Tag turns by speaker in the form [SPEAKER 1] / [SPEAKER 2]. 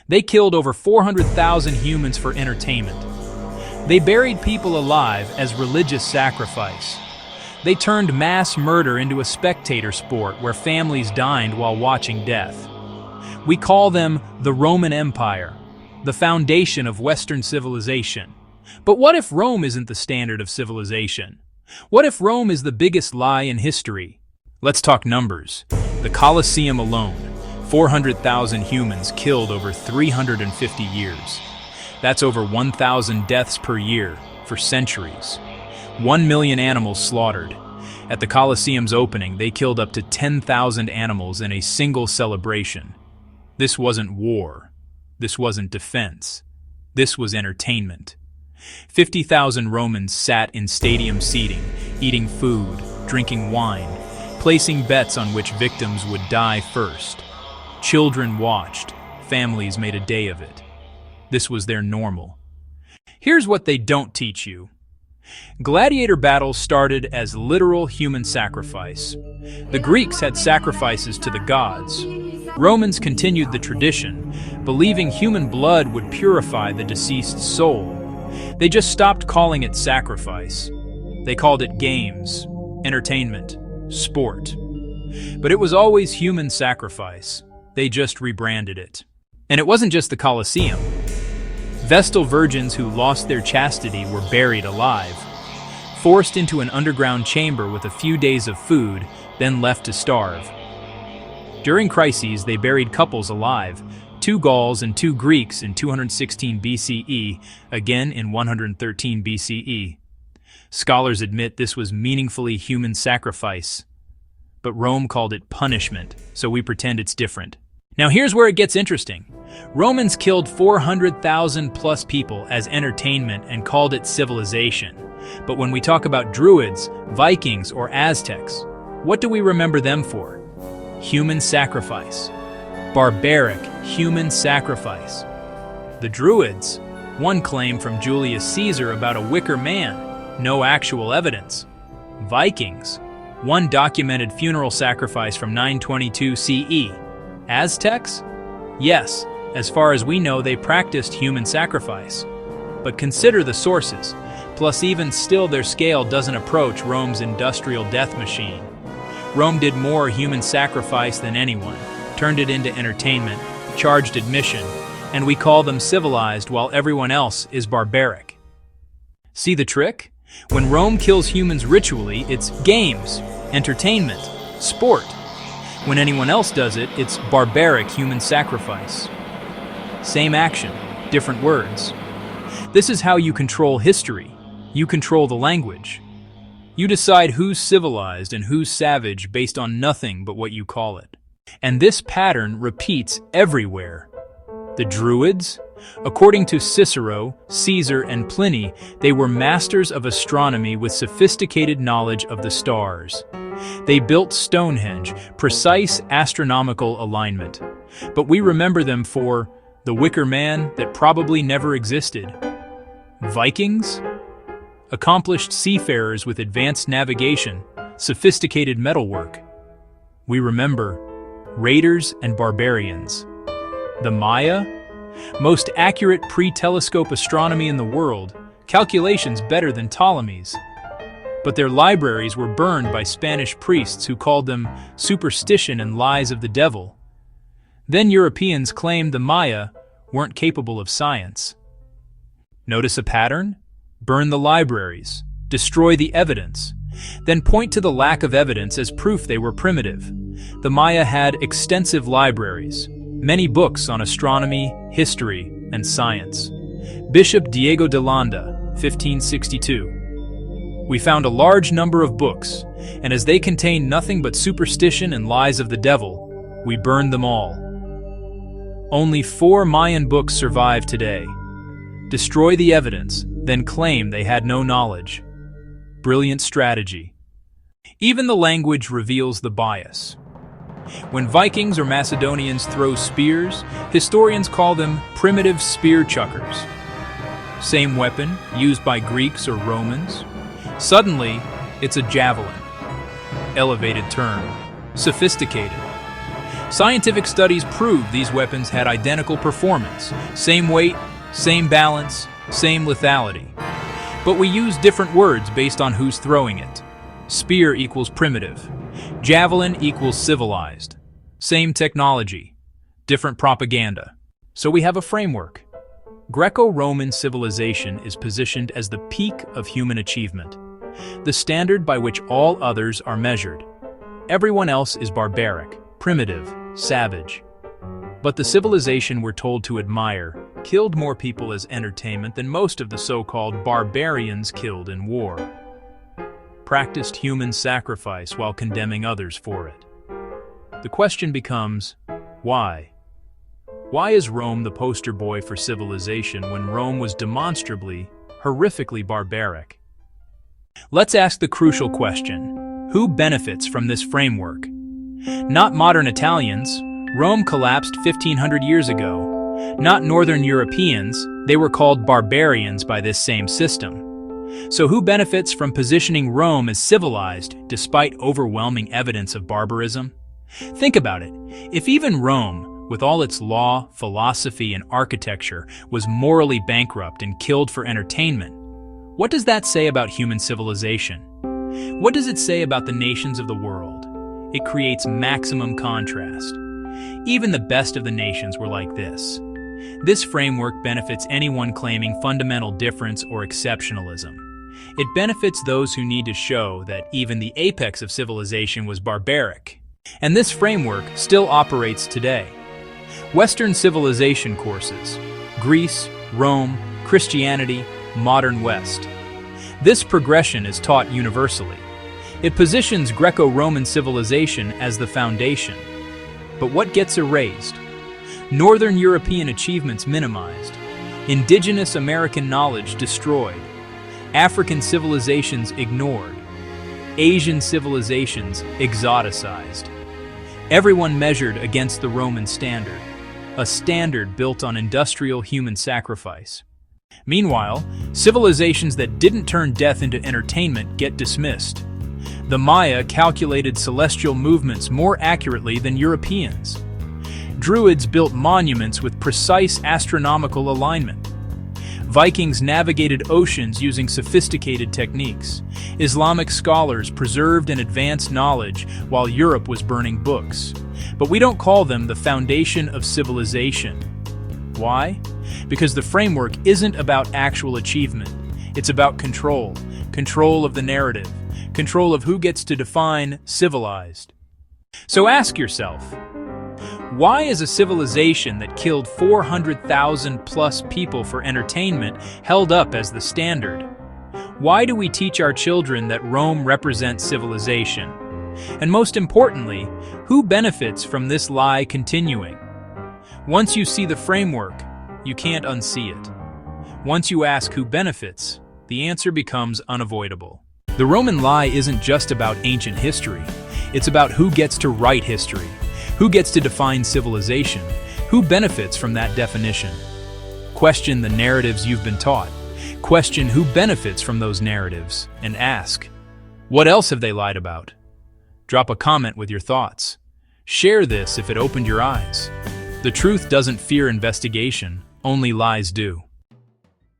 [SPEAKER 1] They killed over 400,000 humans for entertainment. They buried people alive as religious sacrifice. They turned mass murder into a spectator sport where families dined while watching death. We call them the Roman Empire, the foundation of Western civilization. But what if Rome isn't the standard of civilization? What if Rome is the biggest lie in history? Let's talk numbers. The Colosseum alone, 400,000 humans killed over 350 years. That's over 1,000 deaths per year for centuries. 1 million animals slaughtered. At the Colosseum's opening, they killed up to 10,000 animals in a single celebration. This wasn't war. This wasn't defense. This was entertainment. 50,000 Romans sat in stadium seating, eating food, drinking wine, placing bets on which victims would die first. Children watched. Families made a day of it. This was their normal. Here's what they don't teach you. Gladiator battles started as literal human sacrifice. The Greeks had sacrifices to the gods. Romans continued the tradition, believing human blood would purify the deceased soul. They just stopped calling it sacrifice. They called it games, entertainment, sport. But it was always human sacrifice. They just rebranded it. And it wasn't just the Colosseum. Vestal Virgins who lost their chastity were buried alive, forced into an underground chamber with a few days of food, then left to starve. During crises, they buried couples alive, 2 Gauls and 2 Greeks in 216 BCE, again in 113 BCE. Scholars admit this was meaningfully human sacrifice, but Rome called it punishment, so we pretend it's different. Now here's where it gets interesting. Romans killed 400,000 plus people as entertainment and called it civilization. But when we talk about druids, Vikings, or Aztecs, what do we remember them for? Human sacrifice. Barbaric human sacrifice. The druids, one claim from Julius Caesar about a wicker man, no actual evidence. Vikings, one documented funeral sacrifice from 922 CE. Aztecs? Yes, as far as we know, they practiced human sacrifice. But consider the sources, plus even still their scale doesn't approach Rome's industrial death machine. Rome did more human sacrifice than anyone, turned it into entertainment, charged admission, and we call them civilized while everyone else is barbaric. See the trick? When Rome kills humans ritually, it's games, entertainment, sport. When anyone else does it, it's barbaric human sacrifice. Same action, different words. This is how you control history. You control the language. You decide who's civilized and who's savage based on nothing but what you call it. And this pattern repeats everywhere. The Druids? According to Cicero, Caesar, and Pliny, they were masters of astronomy with sophisticated knowledge of the stars. They built Stonehenge, precise astronomical alignment. But we remember them for the wicker man that probably never existed. Vikings? Accomplished seafarers with advanced navigation, sophisticated metalwork. We remember raiders and barbarians. The Maya? Most accurate pre-telescope astronomy in the world, calculations better than Ptolemy's. But their libraries were burned by Spanish priests who called them superstition and lies of the devil. Then Europeans claimed the Maya weren't capable of science. Notice a pattern? Burn the libraries, destroy the evidence, then point to the lack of evidence as proof they were primitive. The Maya had extensive libraries, many books on astronomy, history, and science. Bishop Diego de Landa, 1562. We found a large number of books, and as they contained nothing but superstition and lies of the devil, we burned them all. Only 4 Mayan books survive today. Destroy the evidence, then claim they had no knowledge. Brilliant strategy. Even the language reveals the bias. When Vikings or Macedonians throw spears, historians call them primitive spear chuckers. Same weapon used by Greeks or Romans. Suddenly, it's a javelin. Elevated term. Sophisticated. Scientific studies proved these weapons had identical performance, same weight, same balance, same lethality. But we use different words based on who's throwing it. Spear equals primitive. Javelin equals civilized. Same technology, different propaganda. So we have a framework. Greco Roman civilization is positioned as the peak of human achievement, the standard by which all others are measured. Everyone else is barbaric, primitive, savage. But the civilization we're told to admire killed more people as entertainment than most of the so-called barbarians killed in war. Practiced human sacrifice while condemning others for it. The question becomes, why? Why is Rome the poster boy for civilization when Rome was demonstrably, horrifically barbaric? Let's ask the crucial question: who benefits from this framework? Not modern Italians. Rome collapsed 1500 years ago. Not Northern Europeans. They were called barbarians by this same system. So who benefits from positioning Rome as civilized despite overwhelming evidence of barbarism? Think about it. If even Rome, with all its law, philosophy, and architecture, was morally bankrupt and killed for entertainment, what does that say about human civilization? What does it say about the nations of the world? It creates maximum contrast. Even the best of the nations were like this. This framework benefits anyone claiming fundamental difference or exceptionalism. It benefits those who need to show that even the apex of civilization was barbaric. And this framework still operates today. Western civilization courses: Greece, Rome, Christianity, modern West. This progression is taught universally. It positions Greco-Roman civilization as the foundation. But what gets erased? Northern European achievements minimized. Indigenous American knowledge destroyed. African civilizations ignored. Asian civilizations exoticized. Everyone measured against the Roman standard, a standard built on industrial human sacrifice. Meanwhile, civilizations that didn't turn death into entertainment get dismissed. The Maya calculated celestial movements more accurately than Europeans. Druids built monuments with precise astronomical alignment. Vikings navigated oceans using sophisticated techniques. Islamic scholars preserved and advanced knowledge while Europe was burning books. But we don't call them the foundation of civilization. Why? Because the framework isn't about actual achievement. It's about control. Control of the narrative. Control of who gets to define civilized. So ask yourself, why is a civilization that killed 400,000 plus people for entertainment held up as the standard? Why do we teach our children that Rome represents civilization? And most importantly, who benefits from this lie continuing? Once you see the framework, you can't unsee it. Once you ask who benefits, the answer becomes unavoidable. The Roman lie isn't just about ancient history. It's about who gets to write history, who gets to define civilization, who benefits from that definition. Question the narratives you've been taught. Question who benefits from those narratives, and ask, what else have they lied about? Drop a comment with your thoughts. Share this if it opened your eyes. The truth doesn't fear investigation, only lies do.